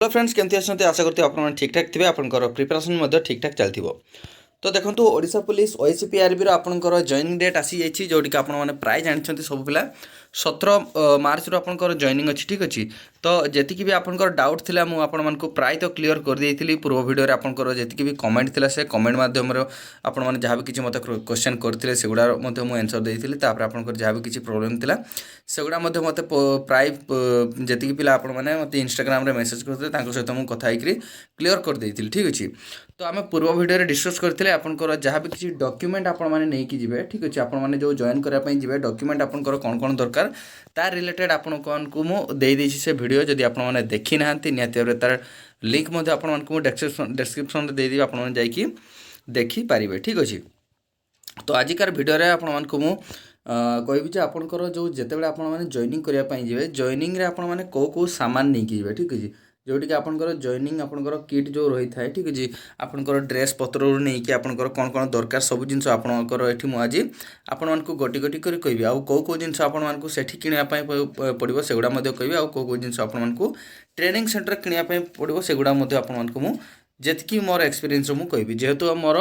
Hello friends केमती अच्छे आशा करते आप ठीक ठाक थे आपंकर प्रिपेरेसन ठीक ठाक चलती। तो देखो ओडिशा पुलिस ओएसीपीआरबी आपंकर जॉइनिंग डेट आसी जाइए जोटी आपने प्राय जानते सब पिला 17 मार्च रु आपंकर जॉइनिंग अच्छी ठीक अच्छी। तो जी भी आपंकर डाउट थिला मु आपण मानकु प्राय तो क्लियर कर देइथिली पूर्व वीडियो रे आपंकर जी भी कमेंट थिला से कमेंट माध्यम रे आपण माने जहाँ भी किछि मते क्वेश्चन करथिले सेगुडा मते मु आंसर देइथिली। तापर आपंकर जहाँ भी किछि प्रॉब्लम थिला सेगुडा मते मते प्राय जी पिला आपण माने मते इंस्टाग्राम रे मेसेज करथिले तांको सहित मु कथा हेकरी क्लियर कर देइथिली ठीक अच्छी। तो आम पूर्व वीडियो रे डिस्कस करथिले आपनकर जहाँ भी किछि डॉक्यूमेंट आपण माने नै कि जिवे ठीक अच्छे। आपण माने जो जॉइन करा पई जिवे डॉक्यूमेंट आपनकर कोन कोन दरकार तार रिलेटेड आपण को मु दे देछि से वीडियो जदि आपण माने देखि नाहंती निहाती भाबरे तार लिंक मध्ये आपण मानकु डिस्क्रिप्शन रे दे देबी आपण माने जाईकी देखि पारिबे ठीक अच्छे। तो आजिकार वीडियो रे आपण मानकु मु कहबी जे आपनकर जो जेतेबेले आपण माने जॉइनिंग करिया पई जिवे जॉइनिंग रे आपण माने को सामान नै कि जिवे ठीक अछि। जोटी कि आपनकर जॉइनिंग आपनकर किट जो रही थाए ठीक अछि आपनकर ड्रेस पत्र रु नै कि आपनकर कोन कोन दरकार सब जिंस आपनकर एठी मु आज आपण मानकु गोटी गोटी करी कहबी आ को जिंस आपण मानकु सेठी किनिया पई पड़िबो सेगुडा मध्ये कहबी आ को जिंस आपण मानकु ट्रेनिंग सेंटर किनिया पई पड़िबो सेगुडा मध्ये आपण मानकु मु जेतकी मोर एक्सपीरियंस मु कहबी। जेहेतु मोर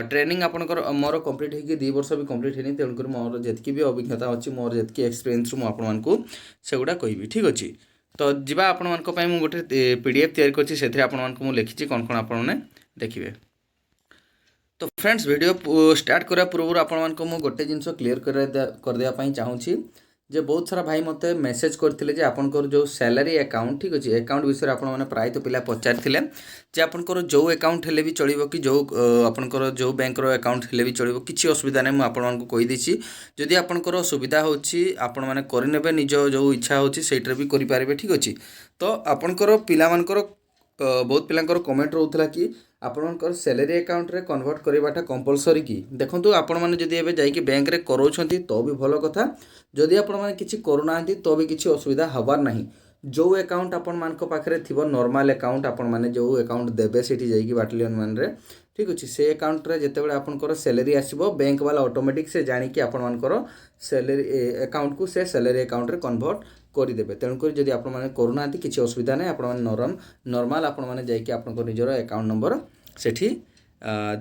ट्रेनिंग आपनकर मोर कंप्लीट हेकी 2 वर्ष भी कंप्लीट हेनी तेणुकर मोर जेतकी भी अभिज्ञता अछि मोर जेतकी एक्सपीरियंस मु आपण मानकु सेगुडा कहबी ठीक अछि। तो जीवा आपण मानक पई मु गोटे पीडीएफ तैयार करछि सेथि आपण मानक मु लिखिछि कोन कोन आपण माने देखिबे। तो फ्रेंड्स वीडियो स्टार्ट करा पूर्व आपण मानक मु गोटे जिंस क्लियर कर दिया पई चाहूछि जे बहुत सारा भाई मते मेसेज करथिले जे आपनकर जो सैलरी अकाउंट ठीक अछि अकाउंट विषय आपण माने प्राय तो पिला पचारथिले जे आपनकर जो अकाउंट हेले भी चलिबो कि जो आपनकर जो बैंक रो अकाउंट हेले भी चलिबो किछि असुविधा नै मु आपण मानक कहि देछि। जदि आपनकर सुविधा होछि आपण माने करिनेबे निज जो इच्छा होछि सेटर भी करि पारिबे ठीक अछि। तो आपनकर पिला मानकर बहुत पिलांकर कमेंट रहउथला कि आपनकर सैलरी अकाउंट रे कन्वर्ट करबाटा कंपलसरी कि देखंतु आपण माने जदि एबे जाई कि बैंक रे करोछंती तो भी भलो कथा जदि आपण माने किछि करूनांती तो भी किछि असुविधा हबार नाही। जो अकाउंट आपण मानक पाखरे थिबो नॉर्मल अकाउंट आपण माने जो अकाउंट देबे सेठी जाई कि बाटलियन मान रे ठीक अछि से अकाउंट रे जेतेबेले आपनकर सैलरी आसीबो बैंक वाला ऑटोमेटिक से जानि कि आपण मानकर सैलरी अकाउंट को से सैलरी अकाउंट रे कन्वर्ट कर देबे। तेणुकर जदि आपण माने करूनांती किछि असुविधा नै आपण माने नॉर्मल आपण माने जाई कि आपनकर निजर अकाउंट नंबर सेठी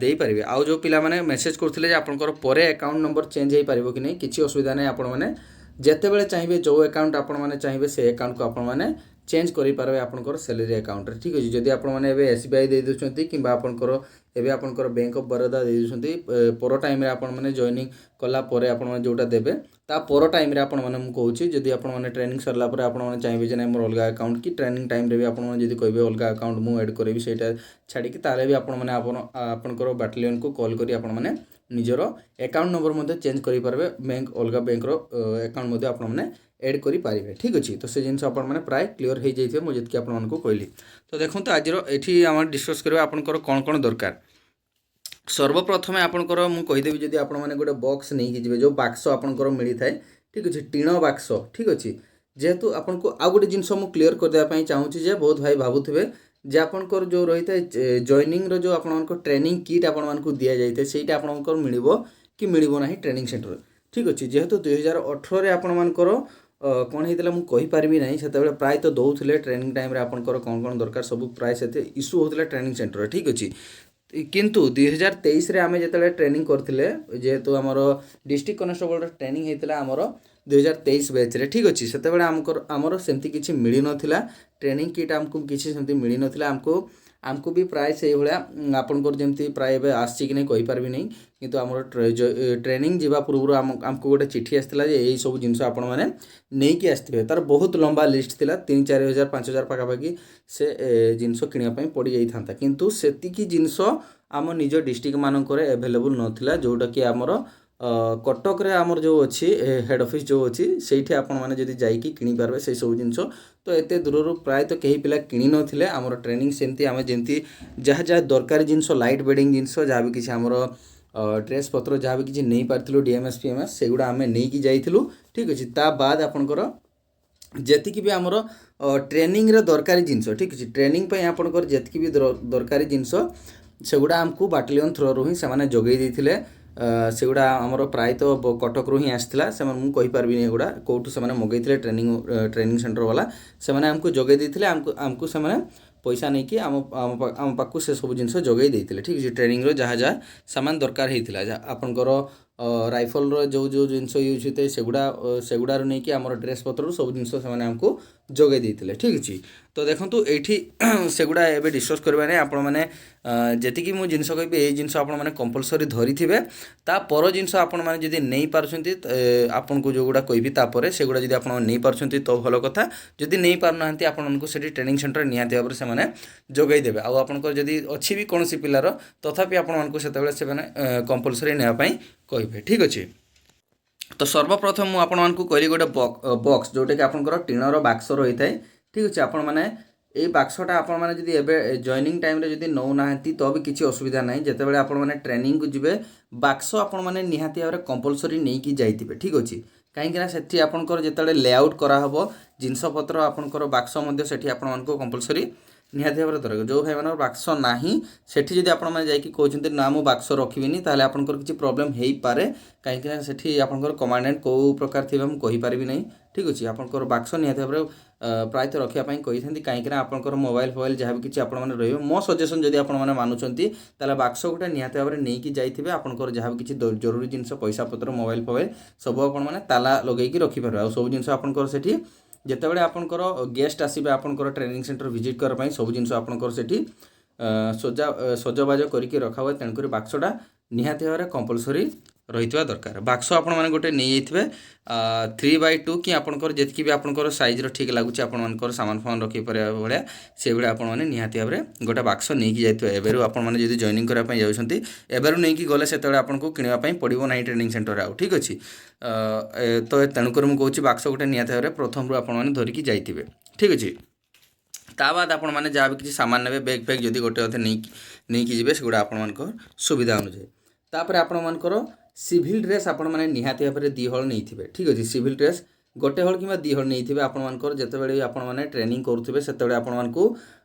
दे पारिबे। आउ जो पिला माने मेसेज करथिले जे आपनकर परे अकाउंट नंबर चेंज हे पारिबो कि नै किछि असुविधा नै आपण माने जेतेबेले चाहिए जो अकाउंट आपण माने चाहिए से अकाउंट को आपण माने चेंज करि पारबे आपनकर सैलरी अकाउंट रे ठीक अछि। जदि आपण माने एबे एसबीआई दे दोछंती किबा आपनकर एबे आपनकर बैंक ऑफ बरोदा दे दोछंती पर टाइम रे आपण माने जॉइनिंग कला परे आपण माने जोटा देबे ता पर टाइम रे आपण माने मु कहूची जदि आपण माने ट्रेनिंग सरला परे आपण माने चाहिए जे नै मोर अलगा अकाउंट कि ट्रेनिंग टाइम रे भी आपण माने जदि कहबे अलगा अकाउंट मु ऐड करबी सेटा छाडी कि ताले भी आपण माने आपनकर बाटालियन को कॉल करी आपण माने निजर अकाउंट नंबर मध्ये चेंज करि पारबे बैंक अलगा बैंक रो अकाउंट मध्ये आपण माने ऐड करि पारिबे ठीक अछि। तो से जिंस आपण माने प्राय क्लियर हे जाइथे मु जतकी आपण मानको कहली। तो देखंतु आज रो एठी हम डिस्कस करबा आपनकर कोन कोन दरकार। सर्वप्रथमे आपनकर मु कहि देबी जदि आपण माने गोटे बॉक्स नै कि जिवे जो बाक्स आपनकर मिली थाए ठीक अछि टीणो बाक्स ठीक अछि। जेहेतु आपनको आ गोटे जिंस मु क्लियर कर देबा पई चाहूची जे बहुत भाई भाबुथिबे जे आपनकर जो रही थाए जॉइनिंग रो जो आपनकर ट्रेनिंग किट आपण मानको दिया जाइथे सेटा आपनकर मिलिबो कि मिलिबो नाही ट्रेनिंग सेंटर ठीक अछि। जेहेतु 2018 रे आपण मानकर कोन हेतला मु कहि पारबी नाही सेतेबेले प्राय तो दउथले ट्रेनिंग टाइम रे आपनकर कोन कोन दरकार सब प्राय सेते इशू होतले ट्रेनिंग सेंटर ठीक अछि। किंतु 2023 रे आमे जेतेले ट्रेनिंग करथिले जेहेतु हमर डिस्ट्रिक्ट कॉन्स्टेबल रे ट्रेनिंग हेतला हमर 2023 बैच रे ठीक अछि। सेतेबेले हमर सेमति किछि मिली नथिला ट्रेनिंग किट हमकु किछि सेमति मिली नथिला हमकु भी प्राय से भलिया आपनकर जेमति प्राय बे आछि कि नै कहि पारबी नै किंतु हमर ट्रेनिंग जीवा पूर्व हमकु गोटे चिट्ठी आस्थिला जे एई सब जिंस आपण माने नै कि आस्थिबे तार बहुत लंबा लिस्ट थिला 3-4 हजार 5 हजार पाका पाकी से जिंस किनिया पई पड़ी जाई थांता किंतु सेति की जिंस आम निज डिस्ट्रिक्ट मानकर अवेलेबल नथिला जोटा कि हमर कटक रे हमर जो अछि हेड ऑफिस जो अछि सेठी आपण माने जदी जाई कि किनि पारबे से सब जिंस तो एते दूर प्राय तो कहीं पिला किनि नथिले हमर ट्रेनिंग सेमती आमे जेमती जहा जहा दरकारी जिंस लाइट बेडिंग जिंस जहा भी किछि हमर ड्रेस पत्र जहा भी किछि नै पारथिलु डीएमएस पीएमएस सेगुडा आमे नै कि जाइथिलु ठीक अछि। ता बाद आपनकर जेतिकी भी हमर ट्रेनिंग रे दरकारी जिंस ठीक अछि ट्रेनिंग पय आपनकर जेतिकी भी दरकारी जिंस सेगुडा हमकु बाटालियन थ्रो रु ही से माने जोगै दैथिले ସେଗୁଡ଼ା ଆମର ପ୍ରାୟତଃ କଟକରୁ ହିଁ ଆସିଥିଲା। ସେମାନେ ମୁଁ କହିପାରିବିନି ଏଗୁଡ଼ା କେଉଁଠୁ ସେମାନେ ମଗାଇଥିଲେ, ଟ୍ରେନିଂ ସେଣ୍ଟର ବାଲା ସେମାନେ ଆମକୁ ଯୋଗାଇ ଦେଇଥିଲେ। ଆମକୁ ସେମାନେ ପଇସା ନେଇକି ଆମ ପାଖକୁ ସେ ସବୁ ଜିନିଷ ଯୋଗାଇ ଦେଇଥିଲେ। ଠିକ୍ ଅଛି, ଟ୍ରେନିଂର ଯାହା ଯାହା ସାମାନ ଦରକାର ହେଇଥିଲା, ଆପଣଙ୍କର ରାଇଫଲର ଯେଉଁ ଜିନିଷ ୟୁଜ୍ ହୋଇଥାଏ ସେଗୁଡ଼ାରୁ ନେଇକି ଆମର ଡ୍ରେସ୍ ପତ୍ରରୁ ସବୁ ଜିନିଷ ସେମାନେ ଆମକୁ ଯୋଗାଇ ଦେଇଥିଲେ। ଠିକ୍ ଅଛି, ତ ଦେଖନ୍ତୁ ଏଇଠି ସେଗୁଡ଼ା ଏବେ ଡିସ୍କସ୍ କରିବା ନାହିଁ। ଆପଣମାନେ ଯେତିକି ମୁଁ ଜିନିଷ କହିବି ଏଇ ଜିନିଷ ଆପଣମାନେ କମ୍ପଲସରି ଧରିଥିବେ। ତାପର ଜିନିଷ ଆପଣମାନେ ଯଦି ନେଇପାରୁଛନ୍ତି, ଆପଣଙ୍କୁ ଯେଉଁଗୁଡ଼ା କହିବି ତାପରେ ସେଗୁଡ଼ା ଯଦି ଆପଣ ନେଇପାରୁଛନ୍ତି ତ ଭଲ କଥା। ଯଦି ନେଇପାରୁନାହାନ୍ତି ଆପଣଙ୍କୁ ସେଠି ଟ୍ରେନିଂ ସେଣ୍ଟର ନିହାତି ଭାବରେ ସେମାନେ ଯୋଗାଇ ଦେବେ। ଆଉ ଆପଣଙ୍କର ଯଦି ଅଛି ବି କୌଣସି ପିଲାର, ତଥାପି ଆପଣମାନଙ୍କୁ ସେତେବେଳେ ସେମାନେ କମ୍ପଲସରି ନେବା ପାଇଁ କହିବେ। ଠିକ୍ ଅଛି, ତ ସର୍ବପ୍ରଥମ ମୁଁ ଆପଣମାନଙ୍କୁ କହିଲି ଗୋଟେ ବକ୍ସ ଯେଉଁଟାକି ଆପଣଙ୍କର ଟିଣର ବାକ୍ସ ରହିଥାଏ। ଠିକ୍ ଅଛି, ଆପଣମାନେ এই বাক্সটা আপনার যদি এবে জয়নিং টাইমে যদি নেউনাহান্তি তো भी কিছু অসুবিধা নাই। যেতবে আপনার ট্রেনিং কু যাবে বাক্স আপনার নিহাতি ভাবে কম্পলসরি নেইকি যাইতিবে। ঠিক আছে, কাইকি না সেটি আপনার যেতবে লেআউট করা হব জিনিসপত্র আপনার বাক্স মধ্যে সেটি আপনার কম্পলসরি নিহাতি ভাবে দরকার। যে ভাইমানଙ୍କର বাক্স ନାହିଁ সেটি যদি আপনার যাইকি কହୁଛନ୍ତି না মু বাক্স রখিবিনি তাহলে আপনার কিছু প্রোবলেম হইপারে। কাইকি না সেটি আপনার কমান্ডেন্ট কেউ প্রকার থিবে মু কহিপারিবি নাই। ঠিক আছে, আপনার বাক্স নিহাতি ভাবে ପ୍ରାୟତଃ ରଖିବା ପାଇଁ କହିଥାନ୍ତି। କାହିଁକିନା ଆପଣଙ୍କର ମୋବାଇଲ ଫୋବାଇଲ ଯାହା ବି କିଛି ଆପଣମାନେ ରହିବ, ମୋ ସଜେସନ୍ ଯଦି ଆପଣମାନେ ମାନୁଛନ୍ତି ତାହେଲେ ବାକ୍ସ ଗୋଟେ ନିହାତି ଭାବରେ ନେଇକି ଯାଇଥିବେ। ଆପଣଙ୍କର ଯାହା ବି କିଛି ଜରୁରୀ ଜିନିଷ ପଇସା ପତ୍ର ମୋବାଇଲ ଫୋବାଇଲ ସବୁ ଆପଣମାନେ ତାଲା ଲଗେଇକି ରଖିପାରିବେ। ଆଉ ସବୁ ଜିନିଷ ଆପଣଙ୍କର ସେଠି ଯେତେବେଳେ ଆପଣଙ୍କର ଗେଷ୍ଟ ଆସିବେ ଆପଣଙ୍କର ଟ୍ରେନିଂ ସେଣ୍ଟର ଭିଜିଟ୍ କରିବା ପାଇଁ ସବୁ ଜିନିଷ ଆପଣଙ୍କର ସେଠି ସଜବାଜ କରିକି ରଖା ହୁଏ। ତେଣୁକରି ବାକ୍ସଟା ନିହାତି ଭାବରେ କମ୍ପଲସରି ରହିଥିବା ଦରକାର। ବାକ୍ସ ଆପଣମାନେ ଗୋଟେ ନେଇଯାଇଥିବେ 3x2 କି ଆପଣଙ୍କର ଯେତିକି ବି ଆପଣଙ୍କର ସାଇଜ୍ର ଠିକ୍ ଲାଗୁଛି ଆପଣମାନଙ୍କର ସାମାନ ଫାମାନ ରଖିପାରିବା ଭଳିଆ ସେଇଭଳିଆ ଆପଣମାନେ ନିହାତି ଭାବରେ ଗୋଟେ ବାକ୍ସ ନେଇକି ଯାଇଥିବେ। ଏବେରୁ ଆପଣମାନେ ଯଦି ଜଏନିଂ କରିବା ପାଇଁ ଯାଉଛନ୍ତି ଏବେରୁ ନେଇକି ଗଲେ ସେତେବେଳେ ଆପଣଙ୍କୁ କିଣିବା ପାଇଁ ପଡ଼ିବ ନାହିଁ ଟ୍ରେନିଂ ସେଣ୍ଟରରେ ଆଉ। ଠିକ୍ ଅଛି, ତ ତେଣୁକରି ମୁଁ କହୁଛି ବାକ୍ସ ଗୋଟେ ନିହାତି ଭାବରେ ପ୍ରଥମରୁ ଆପଣମାନେ ଧରିକି ଯାଇଥିବେ। ଠିକ୍ ଅଛି, ତା ବାଦ ଆପଣମାନେ ଯାହା ବି କିଛି ସାମାନ ନେବେ ବ୍ୟାଗ୍ ଫ୍ୟାଗ୍ ଯଦି ଗୋଟେ ଅଧେ ନେଇକି ଯିବେ ସେଗୁଡ଼ା ଆପଣମାନଙ୍କ ସୁବିଧା ଅନୁଯାୟୀ। ତାପରେ ଆପଣମାନଙ୍କର ସିଭିଲ୍ ଡ୍ରେସ୍ ଆପଣମାନେ ନିହାତି ଭାବରେ 2 ହଳ ନେଇଥିବେ। ଠିକ୍ ଅଛି, ସିଭିଲ୍ ଡ୍ରେସ୍ ଗୋଟେ ହଳ କିମ୍ବା 2 ହଳ ନେଇଥିବେ। ଆପଣମାନଙ୍କର ଯେତେବେଳେ ଆପଣମାନେ ଟ୍ରେନିଂ କରୁଥିବେ ସେତେବେଳେ ଆପଣମାନଙ୍କୁ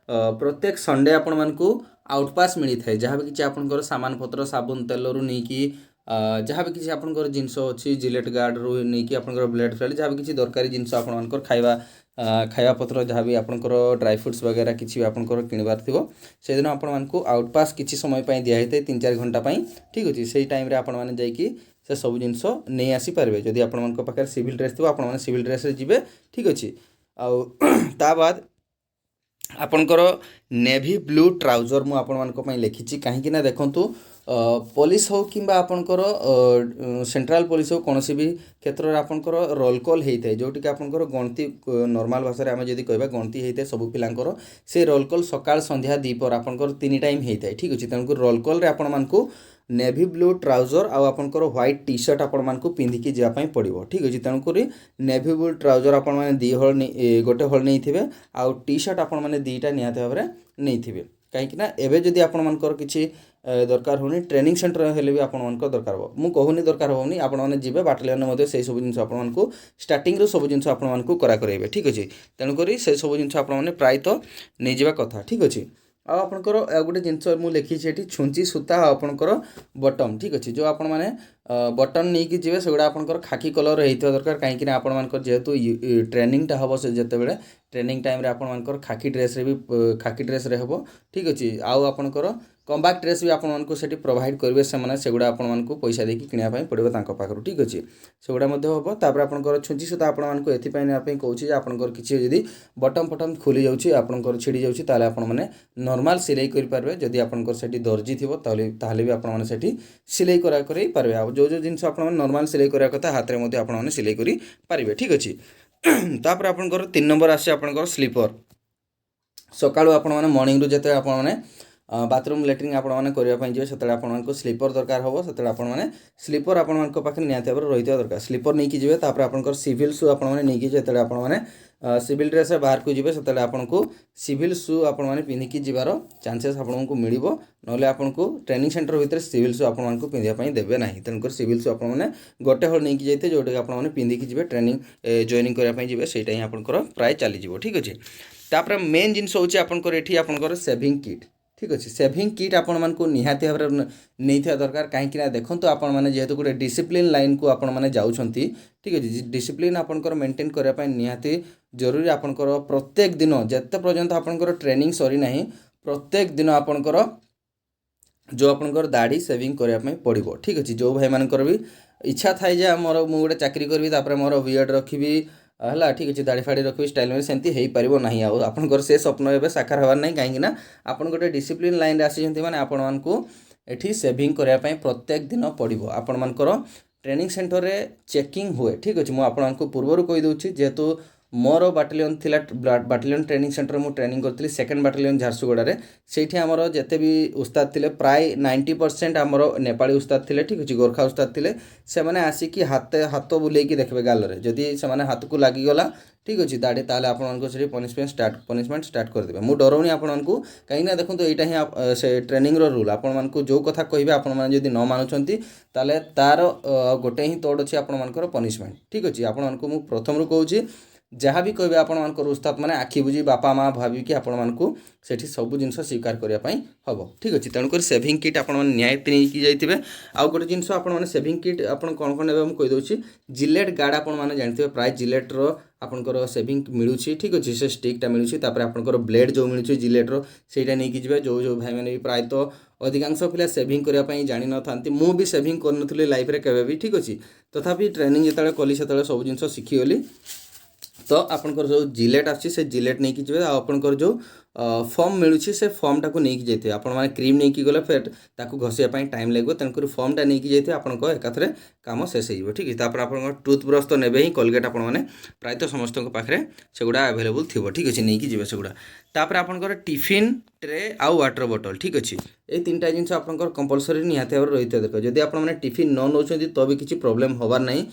ପ୍ରତ୍ୟେକ ସଣ୍ଡେ ଆପଣମାନଙ୍କୁ ଆଉଟପାସ୍ ମିଳିଥାଏ। ଯାହା ବି କିଛି ଆପଣଙ୍କର ସାମାନ ପତ୍ର ସାବୁନ ତେଲରୁ ନେଇକି ଯାହା ବି କିଛି ଆପଣଙ୍କର ଜିନିଷ ଅଛି ଜିଲେଟ୍ ଗାର୍ଡ଼ରୁ ନେଇକି ଆପଣଙ୍କର ବ୍ଲେଡ୍ ଫ୍ଲେଡ୍ ଯାହା ବି କିଛି ଦରକାରୀ ଜିନିଷ ଆପଣମାନଙ୍କର ଖାଇବା ପତ୍ର ଯାହା ବି ଆପଣଙ୍କର ଡ୍ରାଏ ଫ୍ରୁଟ୍ସ ବଗେରା କିଛି ବି ଆପଣଙ୍କର କିଣିବାର ଥିବ ସେଦିନ ଆପଣମାନଙ୍କୁ ଆଉଟପାସ୍ କିଛି ସମୟ ପାଇଁ ଦିଆହେଇଥାଏ 3-4 ଘଣ୍ଟା ପାଇଁ। ଠିକ୍ ଅଛି, ସେଇ ଟାଇମ୍ରେ ଆପଣମାନେ ଯାଇକି ସେ ସବୁ ଜିନିଷ ନେଇ ଆସିପାରିବେ। ଯଦି ଆପଣମାନଙ୍କ ପାଖରେ ସିଭିଲ୍ ଡ୍ରେସ୍ ଥିବ ଆପଣମାନେ ସିଭିଲ୍ ଡ୍ରେସ୍ରେ ଯିବେ। ଠିକ୍ ଅଛି, ଆଉ ତା ବାଦ ଆପଣଙ୍କର ନେଭି ବ୍ଲୁ ଟ୍ରାଉଜର୍ ମୁଁ ଆପଣମାନଙ୍କ ପାଇଁ ଲେଖିଛି। କାହିଁକିନା ଦେଖନ୍ତୁ ପୋଲିସ ହେଉ କିମ୍ବା ଆପଣଙ୍କର ସେଣ୍ଟ୍ରାଲ୍ ପୋଲିସ ହେଉ କୌଣସି ବି କ୍ଷେତ୍ରରେ ଆପଣଙ୍କର ରୋଲ୍ କଲ୍ ହେଇଥାଏ ଯେଉଁଠିକି ଆପଣଙ୍କର ଗଣତି ନର୍ମାଲ୍ ଭାଷାରେ ଆମେ ଯଦି କହିବା ଗଣତି ହେଇଥାଏ ସବୁ ପିଲାଙ୍କର। ସେ ରୋଲ୍ କଲ୍ ସକାଳ ସନ୍ଧ୍ୟା ଦ୍ୱିପହର ଆପଣଙ୍କର 3 ଟାଇମ୍ ହେଇଥାଏ। ଠିକ୍ ଅଛି, ତେଣୁକରି ରୋଲ୍ କଲ୍ରେ ଆପଣମାନଙ୍କୁ ନେଭି ବ୍ଲୁ ଟ୍ରାଉଜର୍ ଆଉ ଆପଣଙ୍କର ହ୍ୱାଇଟ୍ ଟି ସାର୍ଟ ଆପଣମାନଙ୍କୁ ପିନ୍ଧିକି ଯିବା ପାଇଁ ପଡ଼ିବ। ଠିକ୍ ଅଛି, ତେଣୁକରି ନେଭି ବ୍ଲୁ ଟ୍ରାଉଜର୍ ଆପଣମାନେ ଗୋଟେ ହଳ ନେଇଥିବେ ଆଉ ଟି ସାର୍ଟ ଆପଣମାନେ 2ଟା ନିହାତି ଭାବରେ ନେଇଥିବେ। କାହିଁକିନା ଏବେ ଯଦି ଆପଣମାନଙ୍କର କିଛି ଦରକାର ହେଉନି ଟ୍ରେନିଂ ସେଣ୍ଟର ହେଲେ ବି ଆପଣମାନଙ୍କର ଦରକାର ହେବ। ମୁଁ କହୁନି ଦରକାର ହେଉନି, ଆପଣମାନେ ଯିବେ ବାଟାଲିୟନ୍ରେ ମଧ୍ୟ ସେଇ ସବୁ ଜିନିଷ ଆପଣମାନଙ୍କୁ ଷ୍ଟାର୍ଟିଂରୁ ସବୁ ଜିନିଷ ଆପଣମାନଙ୍କୁ କରାଇବେ। ଠିକ୍ ଅଛି, ତେଣୁକରି ସେସବୁ ଜିନିଷ ଆପଣମାନେ ପ୍ରାୟତଃ ନେଇଯିବା କଥା। ଠିକ୍ ଅଛି, ଆଉ ଆପଣଙ୍କର ଗୋଟେ ଜିନିଷ ମୁଁ ଲେଖିଛି ଏଠି ଛୁଞ୍ଚି ସୂତା ଆଉ ଆପଣଙ୍କର ବଟମ୍। ଠିକ୍ ଅଛି, ଯେଉଁ ଆପଣମାନେ ବଟନ୍ ନେଇକି ଯିବେ ସେଗୁଡ଼ା ଆପଣଙ୍କର ଖାକି କଲର୍ ହେଇଥିବା ଦରକାର। କାହିଁକିନା ଆପଣମାନଙ୍କର ଯେହେତୁ ଟ୍ରେନିଂଟା ହେବ ସେ ଯେତେବେଳେ ଟ୍ରେନିଂ ଟାଇମ୍ରେ ଆପଣମାନଙ୍କର ଖାକି ଡ୍ରେସ୍ରେ ହେବ। ଠିକ୍ ଅଛି, ଆଉ ଆପଣଙ୍କର କମ୍ବାକ୍ଟ ଡ୍ରେସ୍ ବି ଆପଣମାନଙ୍କୁ ସେଠି ପ୍ରୋଭାଇଡ଼ କରିବେ ସେମାନେ। ସେଗୁଡ଼ା ଆପଣମାନଙ୍କୁ ପଇସା ଦେଇକି କିଣିବା ପାଇଁ ପଡ଼ିବ ତାଙ୍କ ପାଖରୁ। ଠିକ୍ ଅଛି, ସେଗୁଡ଼ା ମଧ୍ୟ ହେବ। ତାପରେ ଆପଣଙ୍କର ଛୁଞ୍ଚି ସୂତା ଆପଣମାନଙ୍କୁ ଏଥିପାଇଁ ନେବା ପାଇଁ କହୁଛି ଯେ ଆପଣଙ୍କର କିଛି ଯଦି ବଟମ୍ ଫଟମ୍ ଖୋଲି ଯାଉଛି ଆପଣଙ୍କର ଛିଡ଼ି ଯାଉଛି ତାହେଲେ ଆପଣମାନେ ନର୍ମାଲ୍ ସିଲେଇ କରିପାରିବେ। ଯଦି ଆପଣଙ୍କର ସେଠି ଦର୍ଜି ଥିବ ତାହେଲେ ବି ଆପଣମାନେ ସେଠି ସିଲେଇ କରିପାରିବେ। ଆଉ ଯେଉଁ ଜିନିଷ ଆପଣମାନେ ନର୍ମାଲ୍ ସିଲେଇ କରିବା କଥା ହାତରେ ମଧ୍ୟ ଆପଣମାନେ ସିଲେଇ କରିପାରିବେ। ଠିକ୍ ଅଛି, ତାପରେ ଆପଣଙ୍କର 3 ନମ୍ବର ଆସେ ଆପଣଙ୍କର ସ୍ଲିପର୍। ସକାଳୁ ଆପଣମାନେ ମର୍ଣ୍ଣିଂରୁ ଯେତେବେଳେ ଆପଣମାନେ ବାଥରୁମ୍ ଲେଟ୍ରିନ୍ ଆପଣମାନେ କରିବା ପାଇଁ ଯିବେ ସେତେବେଳେ ଆପଣମାନଙ୍କୁ ସ୍ଲିପର୍ ଦରକାର ହେବ। ସେତେବେଳେ ଆପଣମାନେ ସ୍ଲିପର୍ ଆପଣମାନଙ୍କ ପାଖରେ ନିହାତି ଭାବରେ ରହିଥିବା ଦରକାର। ସ୍ଲିପର୍ ନେଇକି ଯିବେ। ତାପରେ ଆପଣଙ୍କର ସିଭିଲ୍ ସୁ ଆପଣମାନେ ନେଇକି ଯିବେ। ଯେତେବେଳେ ଆପଣମାନେ ସିଭିଲ୍ ଡ୍ରେସ୍ରେ ବାହାରକୁ ଯିବେ ସେତେବେଳେ ଆପଣଙ୍କୁ ସିଭିଲ୍ ସୁ ଆପଣମାନେ ପିନ୍ଧିକି ଯିବାର ଚାନ୍ସେସ୍ ଆପଣଙ୍କୁ ମିଳିବ। ନହେଲେ ଆପଣଙ୍କୁ ଟ୍ରେନିଂ ସେଣ୍ଟର ଭିତରେ ସିଭିଲ୍ ସୁ ଆପଣମାନଙ୍କୁ ପିନ୍ଧିବା ପାଇଁ ଦେବେ ନାହିଁ। ତେଣୁକରି ସିଭିଲ୍ ସୁ ଆପଣମାନେ ଗୋଟେ ହଳ ନେଇକି ଯାଇଥିବେ ଯେଉଁଟାକି ଆପଣମାନେ ପିନ୍ଧିକି ଯିବେ ଜଏନିଂ କରିବା ପାଇଁ ଯିବେ। ସେଇଟା ହିଁ ଆପଣଙ୍କର ପ୍ରାୟ ଚାଲିଯିବ। ଠିକ୍ ଅଛି, ତାପରେ ମେନ୍ ଜିନିଷ ହେଉଛି ଆପଣଙ୍କର ଏଠି ଆପଣଙ୍କର ସେଭିଂ କିଟ୍। ठीक अच्छे सेविंग किट आपण मानक निहाती भाव नहीं दरकार कहीं देखो आपण मैंने जेहेतु गोटे डिसिप्लिन लाइन को आपण मैंने जाऊँगी ठीक अच्छे डिसिप्लिन आपंकर मेंटेन करने निहाती जरूरी आपंकर प्रत्येक दिन जिते पर्यंत आपंकर ट्रेनिंग सरी ना प्रत्येक दिन आपंकर जो आपंकर दाढ़ी सेविंग करने पड़ो ठीक अच्छे जो भाई मानकर भी इच्छा थाए जे मोर मु गोटे चाकरी करी मोर बीएड रखी है ठीक अच्छे दाढ़ी फाड़ी रखी स्टाइल में सेमती हो पार ना आपंकर से स्वप्न एवं साकार हबार ना कहीं आप गोटे डिसिप्लिन लाइन आसी मैंने आपण मानक एठी सेविंग करने प्रत्येक दिन पड़ो आपण मानकर ट्रेनिंग सेंटर रे चेकिंग हुए ठीक अच्छे मुझे आपको पूर्वर कहीदे जेहेतु मोर बाटालियन थिला बाटालियन ट्रेनिंग सेंटर मु ट्रेनिंग करती सेकेंड बाटालियन झारसुगुड़ा से आमर जिते भी उस्ताद थे प्राय 90% आमर नेपाली उस्ताद थे ठीक अच्छे गोरखा उस्ताद थे से मैंने आसिकी हाथ बुलेकी देखिए गाल जदि से हाथ को लगिगला ठीक अच्छे दाढ़ी ताले आपको पनिशमेंट स्टार्ट करदे मुझे डरौनी आपको कहीं देखो यहाँ ही से ट्रेनिंग रूल आपको जो कथा कहे आपने न मानुंट ताले तार गोटे ही तोड़ अच्छे आपर पनिशमेंट ठीक अच्छे आपको प्रथम कहूँ जहाँ भी कहे आपर उस्ताद मैंने आखि बुझी बापा माँ भाविकी आपको सब जिन स्वीकार करने हम ठीक अच्छे तेणुक सेविंग किट आपति नहीं जाइए आउ गोटे जिनस आपने सेविंग किट आप कौन कौन ने कहीदे जिलेट गार्ड आपने जानते प्राय जिलेट्र आपंकर सेविंग मिलूँ ठीक अच्छे से स्टिकटा मिलूँ आपंकर ब्लेड जो मिलूँ जिलेट्र से नहीं कि जो जो भाई मैंने भी प्रायतः अधिकांश पिला सेविंग करने जानी न था मु भी सेविंग कर लाइफ रे केबे भी ठीक अच्छे तथापि ट्रेनिंग जिते कली से सब जिन शिखीगली तो आपंकर जो जिलेट आसे जिलेट नहीं कि आपंकर जो फॉर्म मिलूँ से फॉर्मटा को नहीं जाइए आपने क्रीम नहीं कि गले फिर ताकू घसीपाई टाइम लगे तेणुक फॉर्मटा नहीं कि जाइए आपको एकाथरे काम शेष हो ठीक है आप टूथब्रश तो ने ही कोलगेट आपने प्रायतः समस्त पाखे से गुड़ा आवेलेबल थी ठीक अच्छे नहीं कि जी से गुड़ा तापर आपंकर टिफिन ट्रे आउ वाटर बॉटल ठीक अच्छे ये तीन टाइम जिन आपंकर कंपलसरी निहाती भाव रही दरकार जदि आपने टिफिन न नौ तो भी किसी प्रोब्लेम होबार नहीं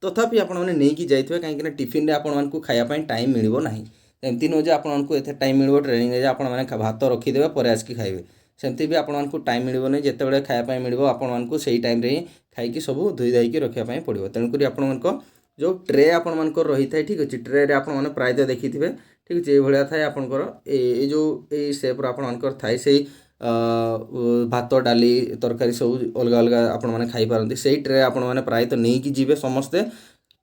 तथापि आपने नहीं जाइए कहीं टिफिन आपको खायापी टाइम मिल ना एमती नुह आपको एत टाइम मिल ट्रेनिंग आपने भात रखीदे पर आसिक खाइबे सेमती भी आपको टाइम मिल नहीं जिते खायापी मिल आपको से टाइम रे खाई सब धोई धाई रखापी पड़ो तेणुक आप जो ट्रे आपको रही है ठीक अच्छे ट्रे आपने प्रायतः देखी थे ठीक अच्छे ये थाए आपंकर ये जो ये सेप्र आपर थाए से भात डाली तरकारी सब अलग अलग आपने खाईपारती से ट्रे आपने प्रायतः नहीं कि जी समस्ते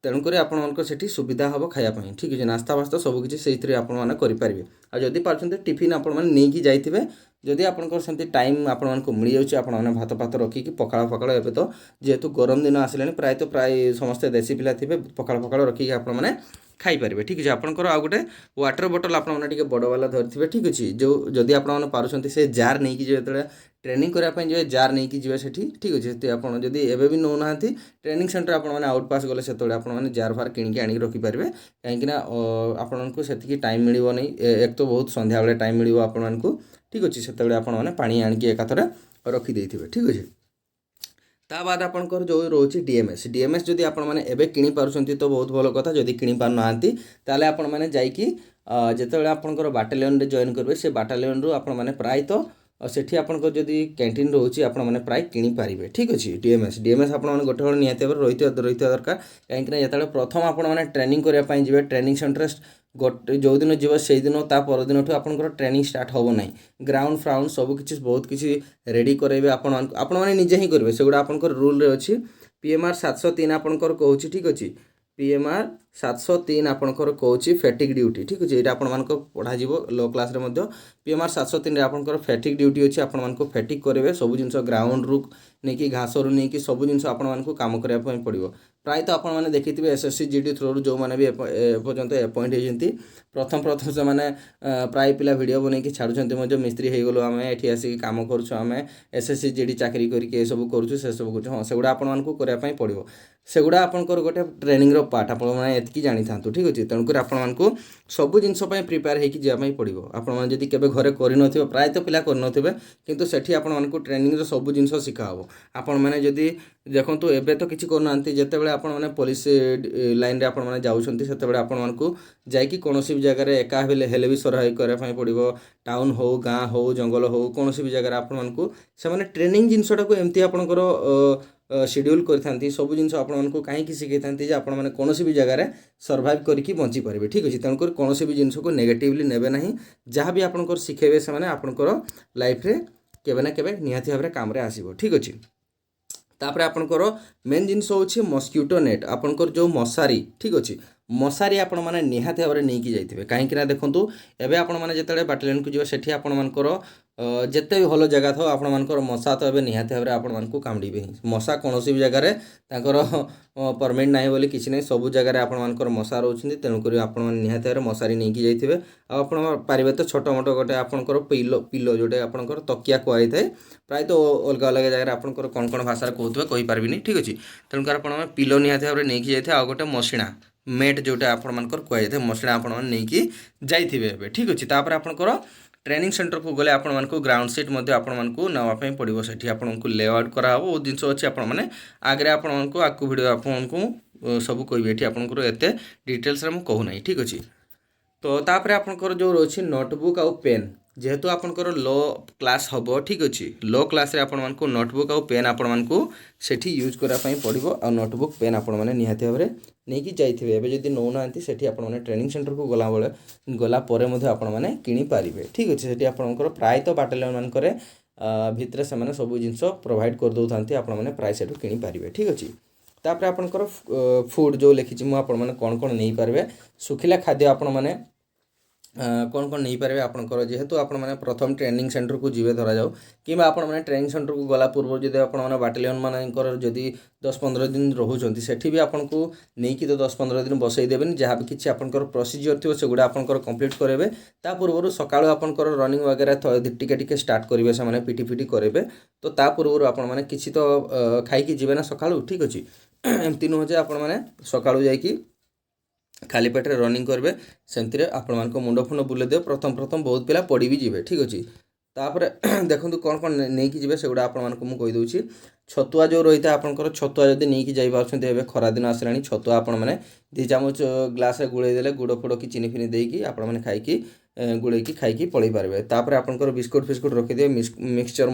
तेणुक आपंकर सुविधा हम खायापी ठीक है नास्ता वास्ता सबकि से आपने करेंगे आदि पार्टी टिफिन आपने जाइए जदि आपंकर सेमती टाइम आपको मिल जाऊँगी आपने भात फात रखिकी पखाड़ फकाड़ एवं तो जेहेतु गरम दिन आसिले प्रायतः प्राय समस्ते देशी पिला थे पखाड़ फकाड़ रखिकी आपने खाईपारे ठीक है आपंकर आ गए वाटर बॉटल आपने बड़ वाला धरी ठीक अच्छे जो जदि आपने पार्टी से जार नहीं कि जो ट्रेनिंग करने जी जार नहीं कि जी से ठीक अच्छे आप जब एवं नौना ट्रेनिंग सेंटर आपने आउट पास गले से आपने जार फार किणी आनी रखिपारे कहीं आपको से टाइम मिल नहीं एक तो बहुत संध्या बेले टाइम मिल आपको ठीक अच्छे से आपने पानी आणिकी एकाथरे रखिदे ठीक अच्छे ता बाद आपंकर जो रोचे डीएमएस डीएमएस जदि आपने किणी पार्टी तो बहुत भल कथा जदि किणी पार ना ताले आपण मैंने जाइकी जिते आपंकर बाटालियन रे जॉइन करेंगे से बाटालियन रू आपने प्रायतः सेठी आपंकर जदि कैंटीन रोचे आपने प्राय किणी पारे ठीक अच्छे डीएमएस डीएमएस आपने गोटे बड़े निहाती रही दरकार कहीं जो प्रथम आपने ट्रेनिंग करने जी ट्रेनिंग सेंटर गोटे जो दिन जीव से दिन ता परदिन ठू आपंकर ट्रेनिंग स्टार्ट हो ना ग्राउंड फ्राउंड सबकि बहुत किसी रेडी करेंगे आपने निजे ही करेंगे से गुड़ा आपंकर रूल अच्छी पीएमआर 703 आपंकर कहूँ ठीक अच्छे पीएमआर 703 आपंकर कहूँ फैटिक ड्यूटी ठीक अच्छे यहाँ आप पढ़ा लो क्लास पीएमआर 703 आपंकर फैटिक ड्यूटी अच्छी आपको फैटिक करेंगे सब जिन ग्राउंड रू नहीं घास रू नहीं सब जिन आपको कम करने पड़ो प्रायतः आपने देखी थे एसएससी जीडी थ्रू जो मैंने भी एपर्यंत अपॉइंट होती प्रथम से मैंने प्राय पिला वीडियो बनई छाड़ुंट मिस्त्री हो गलु आम ये आसिक कम करें एसएससी जीडी चाकरी करके सब करूँ से सब कुछ हाँ से गुड़ा आपको करने पड़ो से गुड़ा आपंकर गोटे ट्रेनिंग पार्ट आपकी जानी था ठीक अच्छे तेणुक आपको सब जिनस प्रिपेयर होगी पड़ो आपड़ी केवे घरे कर प्रायतः पिला कर किंतु सेठी आपको ट्रेनिंग सब जिन शिखा हम आपण मैंने जदि देखूँ एवं तो किसी करना जिते बड़े आपने पुलिस लाइन रे आपने जाऊँच से आपको जाकि कौन भी जगह एका हेले भी सरहाई करने पड़ो टाउन हो गाँ हो जंगल हो कौन भी जगह आपको से ट्रेनिंग जिनसटा को एमती आपंकर शेड्यूल करथांती सब जिन आपको कहीं शिखई था आप कौन भी जगह सर्वाइव करके बंची पारे ठीक अच्छे तेणुक कौन भी जिन को नेगेटिवली नेबे ना जहाँ भी आप शिखेबे से आपंकर लाइफ रे केवे ना केवे निहाती भाव में काम आसो ठीक अच्छे तापर आपंकर मेन जिनस हूँ मस्क्यूटो नेट आपंकर जो मशारी ठीक अच्छे मशारी आपण मैंने निहाती भाव में नहीं जाइए कहीं देखूँ एवं आपण मैंने जो बाटालियन को जी से आपर जिते भी भल जगह था आपर मशा तो निहाती भाव में आपण कामड़े ही मशा कौन भी जगार परमानेंट ना बोली किसी ना सब जगह आपर मशा रोचे तेणुक आप निहाती भाव में मशारी नहीं जाइए आपरे तो छोट मोट गोटे आपंकर पिलो पिलो जोटे आपंकर तकिया कहुई थाए प्राय तो अलग अलग जगह आपंकर कौन कौन भाषा कहते कहीपरि ठीक अच्छे तेणुक आप पिलो निहाती भाव में नहीं जाइए आ गोटे मशिणा मेट जोटा आपंकर कहुई मशिणा आपकी जाइए ठीक अच्छे तापर आपंकर ट्रेनिंग सेंटर को गले आपको ग्राउंड सीट आपको नापी पड़ो से आपको लेआउट कराव बहुत जिन अच्छे आपने आगे आपको आकु भिड आपको सब कह ये आपंकर एत डिटेल्स कहूना ठीक अच्छे तो तापर आपंकर जो रही नोटबुक आउ पेन जेहेतु आपंकर लो क्लास हम ठीक अच्छे लो क्लास आपको नोटबुक आउ पेन आपको सेठी यूज कराई पड़ो आ नोटबुक पेन आपने निहाती भाव में नहीं जाइए एवं जब नौना से आपने ट्रेनिंग सेंटर को गला बेले गलापर आपने किनीपारे ठीक अच्छे से आपंकर प्रायतः बाटालियन मानक भितर से सब जिन प्रोवाइड कर दौरान आपने प्राय से किनीपारे ठीक अच्छे तापर आपंकर फूड जो लिखी मुझे कौन कौन नहीं पारे सुखिला खाद्य आपण मैंने कौन कौन नहीं पारे आपंकर जेहेतु आप प्रथम ट्रेनिंग सेंटर को जीवे धरा जाऊ कि आपने ट्रेनिंग सेंटर को गला पूर्व जब आप बाटालियन मानकर जदि 10-15 दिन रोचे सेठी भी आपको नहीं कि तो 10-15 दिन बसई देवेनि जहाँ भी किसी आपंकर प्रोसीजर थी से गुड़ा आपंकर कंप्लीट करेंगे ता पूर्व सकाळु आपंकर रनिंग वगैरह टिके टिके स्टार्ट करेंगे से पीटी फिटी करेंगे तो ता पूर्व आपने किसी तो खाई जीवे ना सकाळु ठीक अच्छे एमती नुह जे आपने सकाळु जाइए खाली पेटे रनिंग करेंगे सेमती आपण मुंड फुंड बुले दे प्रथम प्रथम बहुत पिला पड़ी भी जीवे ठीक अच्छे तापर देखो कौन कौन नहीं कि से गुड़ा आपको कहीदे छतुआ जो रही है आपंकर छतुआ जब नहीं जापे खरा दिन आसला छतुआ आपण मैंने 2 चामच ग्लास गुड़े देले गुड़ फुड़ कि चीनी फिनी देकी आपण मैंने खाई गुड़े खाई पलि पारे तापर आपंकर बिस्कुट फिस्कुट रखिदे मिक्सचर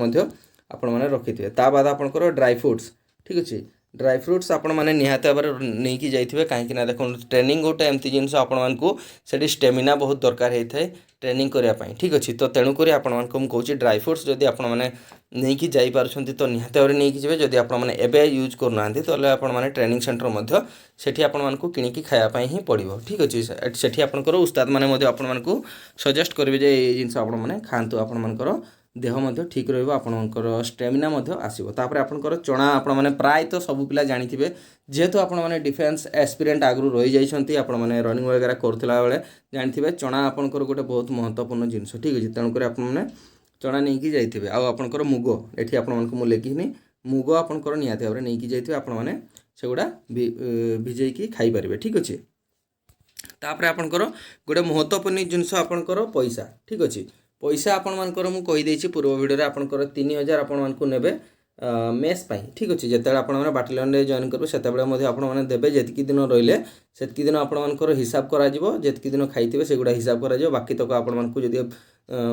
आपण मैंने रखिथे ता बाद आपंकर ड्राई फ्रुट्स ठीक अच्छे ड्राई फ्रुट्स आपण मैंने निहाती भाव में नहीं जाइए कहीं देखो ट्रेनिंग गोटे एमती जिन आपको से स्टेमिना बहुत दरकार होता है ट्रेनिंग करने ठीक अच्छे तो तेणुक आपको मुझे ड्राई फ्रुट्स जब आपने नहीं जापार तो निहाती भाव में नहीं जाए जब आपने यूज करना तो आपने ट्रेनिंग सेंटर सेठी आपको किणिकी खायापी ही पड़ो ठीक अच्छे सेठी आपंकर उस्ताद मैंने आपको सजेस्ट करेंगे ये जिन आपने खातु आपंकर देह ठीक रपर स्टेमिना आसो तापर आपंकर चना आपण मैंने प्राय तो सब पिला जानी जेहेतु आपण मैंने डिफेन्स एस्पिरेंट आगु रही जाइए आपने रनिंग वगैरह करुला बेले जानी चना आपंकर गोटे बहुत महत्वपूर्ण जिनस ठीक अच्छे तेणुक आपने चना नहीं जाइए आपंकर मुग ये आपको लिखिनी मुग आपंकर निहाती भाव में नहीं जाइए आपने से गुड़ा भिजेकी खाईपारे ठीक अच्छे तापर आपंकर गोटे महत्वपूर्ण जिनस आपंकर पैसा ठीक अच्छे पैसा आपण मानकर मु कहीदे पूर्व भिडियो आपंकर 3000 आपण ने मेस ठीक अच्छे जिते आप बाटालियन में जॉइन करेंगे से आपने देवे जी दिन रही से दिन आपर हिसाब करी दिन खाई से गुड़ा हिसाब कर बाकी तक आपको जब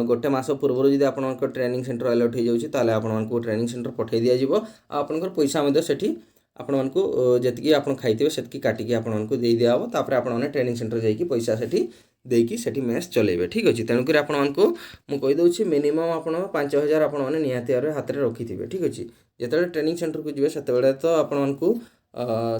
गोटे मस पूर्व जब आप ट्रेनिंग सेंटर अलर्ट हो जाए आपको ट्रेनिंग सेंटर पठे दि जाव आपंकर पैसा से आपण को जी आप खाई से काटिकी आपको दे दिहब तापर आपने ट्रेनिंग सेंटर जाकि पैसा से देकी सेठी मेस चलेबे ठीक अच्छे तेणुक आपको मुझे मिनिमम आप 5000 आपने निहाती भाव हाथ में रखिथे ठीक अच्छे जो ट्रेनिंग सेंटर को जी से तो आपको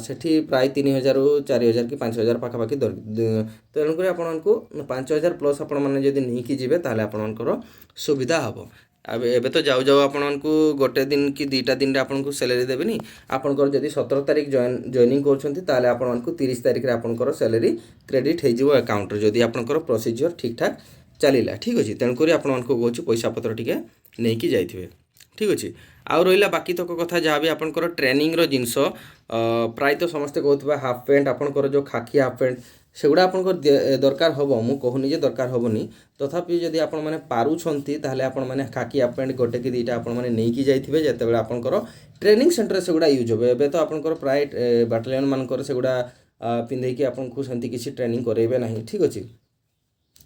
सेठी प्राय 3000 4000 कि 5000 पाखापाखि तेणुक आपको 5000 प्लस आपने जब नहीं जी ताले आपंकर सुविधा हम एबे तो जाऊ जाऊ आपको गोटे दिन कि 2टा दिन रे आपको सैलरी देवेनि आपंकर जब 17 तारिख जॉइनिंग कर आपको 30 तारिख आपंकर सैलरी क्रेडिट हो अकाउंट जदि आपंकर प्रोसीजर ठीक ठाक चलला ठीक अच्छे तेणुक आपको कहूँ पैसा पत्र टे नहीं कि जाइए ठीक अच्छे आउ रहा बाकी तक कथा जहाँ भी आपंकर ट्रेनिंग जिनस प्राय तो समस्ते कहते हाफ पैंट आपंकर जो खाकी हाफ पैंट से गुड़ा आप दरकार हम मुझे कहूनी जे दरकार हेनी तथापि जदि आप पारुंट आपने खाकी हाफ पैंट गोटे कि 2टा आपने नहीं जाइए जिते बड़े आपंकर ट्रेनिंग सेंटर से गुड़ा यूज हे एवं तो आपंकर प्राय बाटालियन मानकर से गुड़ा पिंधेकी आपको सेमती किसी ट्रेनिंग करेबे ना ठीक अच्छे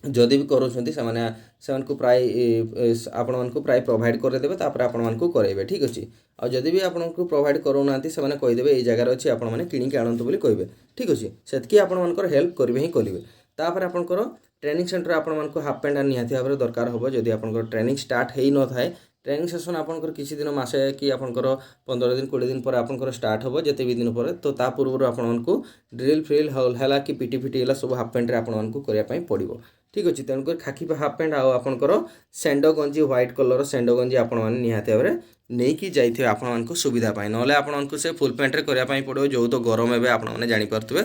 जदि भी करूँगी से प्राय आपण मानक प्राय प्रोवाइड करदेवे तापर आपण मानक करेंगे ठीक अच्छे आउ जदि भी आपको प्रोवाइड करूना से कहीदेवे ये जगार अच्छी आप किणिक आणतु बोली कहे ठीक अच्छे से आपण मानकर हेल्प करेंगे ही करेंगे तापर आपंकर ट्रेनिंग सेंटर आपण मानक हाफ पैंट निहाती भाव दरकार हम जदि आपंकर ट्रेनिंग स्टार्ट हो न थाए ट्रेनिंग सेसन आपंकर किसी दिन मासे कि आपंकर 15 दिन 20 दिन पर आपंकर स्टार्ट हो जिते भी दिन पर तो ता पूर्व आपको ड्रिल फ्रिल है कि पीटी फिटी है सब हाफ पैंट आपको करने पड़ो ठीक अच्छे तेणुकर खाकी हाफ पैंट आउर सेंडो गंजी व्हाइट कलर सेंडो गंजी आपण मैंने निहाती भाव नहीं कि जाइए आपण सुविधा पाई ना आपको से फुल पैंट रे करने पड़ो जो तो गरम एवं आपने जापे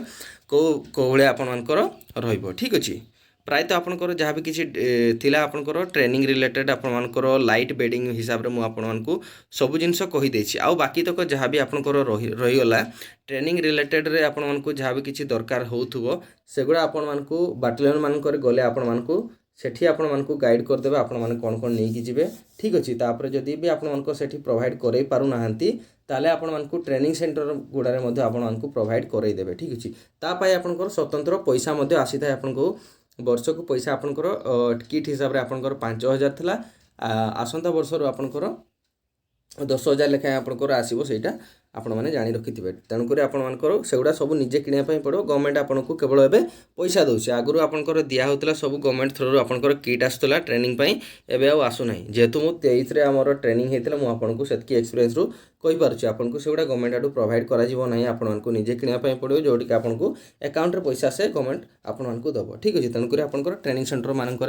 कौ भाया आपर ठीक अच्छे प्रायतः आपंकर जहाँ भी किसी थिला आपंकर ट्रेनिंग रिलेटेड आपर लाइट बेडिंग हिसाब से मुझे सब जिनस कहीदे आउ बाकी तक जहाँ भी आपंकर रहीगला ट्रेनिंग रिलेटेड रे आपण जहाँ भी किसी दरकार हो सेगुड़ा आपण मानक बाटालियन मानक गले आपण मानक सेठी आपण मानक गाइड करदेवे आपण माने कौन कौन नहीं जिबे ठीक अच्छे तापर जदि भी आपण मानक सेठी प्रोवाइड करे पारु नाहंती ताले आपण मानक ट्रेनिंग सेंटर गुड़ारे मध्य आपण मानक प्रोवाइड करई देबे ठीक अच्छे तापाई आपनकर स्वतंत्र पैसा मध्य आसी थाए आपनको वर्ष को पैसा आपनकर किट हिसाब से आपनकर 5000 थिला आसंता वर्ष रो आपनकर 10,000 लेखाएं आपनकर आसीबो सेटा आपण मैंने जाणी रखिथे तेणुक आपर सेगुड़ा सब निजे किणापी पड़ो गवर्नमेंट आपको केवल एवं पैसा दूसरे आगुरी आपंकर दिया होता सब गवर्नमेंट थ्रू आपंकर किट आसूला ट्रेनिंग एवं आसूना जेहेतु मुझे 23 आमर ट्रेनिंग होता मुझे से एक्सपीरियंस रू कहीपे आपको सेगुड़ा गवर्नमेंट आडू प्रोवाइड करा आपको निजे किणापी पड़ो जोटि आपको अकाउंट पैसा से गवर्नमेंट आपको दब ठीक अच्छे तेणुक आपंकर ट्रेनिंग सेंटर मानक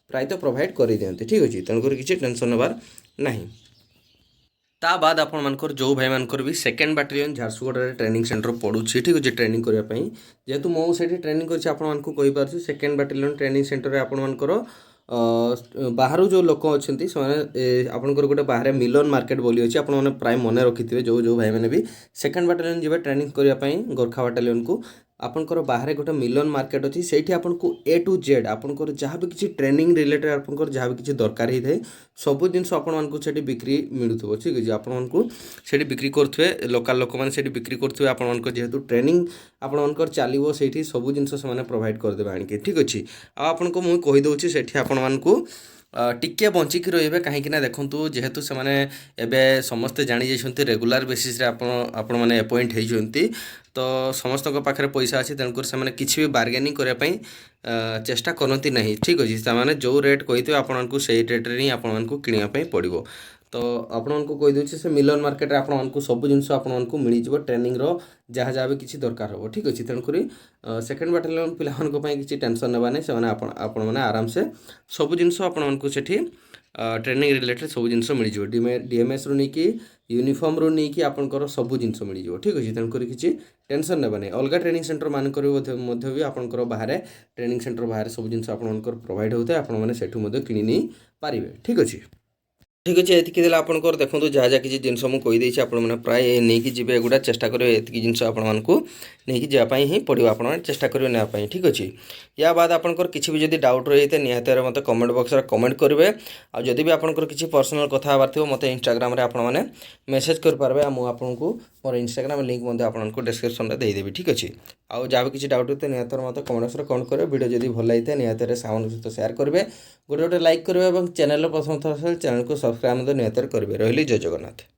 प्रायतः प्रोवाइड कर दिखती ठीक अच्छे तेणुक किसी टेंशन नबार नहीं ता बाद आपण मानकर जो भाई मानकर भी second battalion Jharsuguda training centre पड़ुछि ठीक अच्छे ट्रेनिंग करने जेहेतु मुझे ट्रेनिंग कर सेकेंड बाटालियन ट्रेनिंग सेंटर आपण मानकर बाहर जो लोक अच्छा से आपंकर गोटे बाहर मिलन मार्केट बोली अच्छी आपने प्राय मन रखिथे जो भाई मैंने भी सेकेंड बाटालियन जी ट्रेनिंग करने गोरखा बाटालियन को आपंकर बाहर गोटे मिलन मार्केट अच्छी से आपको A to Z आपंकर जहाँ भी किसी ट्रेनिंग रिलेटेड आपंकर जहाँ भी किसी दरकार होता है सब जिन आपको बिक्री मिलूँ ठीक है आपको से बिक्री करुवे लोकाल लोक मैंने बिक्री करुवे आप जेहेतु ट्रेनिंग आपंकर चलो से सब जिन प्रोवाइड करदे आणिक ठीक अच्छे आपको मुझे कहीदे से आपको टिके बंचिकी रे कहीं देखूँ जेहेतु से एवं समस्ते जानी जाइए रेगुलर बेसीस आपण मैंने अपॉइंट होती तो समस्त पाखे पैसा अच्छी तेणुकर से किसी भी बार्गेनिंग करने चेष्टा करती ना ठीक अच्छे से जो रेट कही आपको से रेट रे ही आपको किणापी पड़ो तो आपको कहीदे से मिलन मार्केट रे आपको सब जिन आपको मिल ट्रेनिंग रो जहाँ जहाँ भी किसी दरकार हो ठीक अच्छे तेणुक सेकेंड बाटालियन पिला किसी टेंशन ना नहीं से आराम से सब जिन आपको से ट्रेनिंग रिलेटेड सब जिन मिल डीएमएस रू नहीं यूनिफॉर्म रू नहीं आपंकर सब जिन मिल ठीक अच्छे तेणुक किसी टेंशन ना नहीं अलग ट्रेनिंग सेंटर मानक भी आपंकर बाहर ट्रेनिंग सेंटर बाहर सब जिन आपंकर प्रोवाइड होता है आपने कि नहीं पारे ठीक अच्छे ठीक अच्छे ये आपंकर देखो जहाँ जहाँ किसी जिन मुझे कहीदे आपने प्राय नहीं जी एगुड़ा चेष्टा करेंगे ये जिन आपको नहीं जावाई ही पड़ो आप चेष्टा करेंगे नापी ठीक अच्छे या बाद आपंकर किसी भी जब डाउट रही है निहत मत कमेंट बॉक्स में कमेंट करेंगे आदि भी आपंकर किसी पर्सनल कथा थो मत इंस्टाग्राम आपने मेसेज करेंगे मुझे मोर इंस्टाग्राम लिंक आपको डिस्क्रिप्शन में देदेवी ठीक अच्छे आउ जहाँ भी किसी डाउट होते निहत मत कमेंट बॉक्स में कमेंट करेंगे वीडियो जब भल लगता है निहत सामान सहित सेयार करेंगे गोटे गोटे लाइक करेंगे और चैनल प्रथम थर चैनल को सब्सक्राइब निहत करेंगे रही जय जगन्नाथ।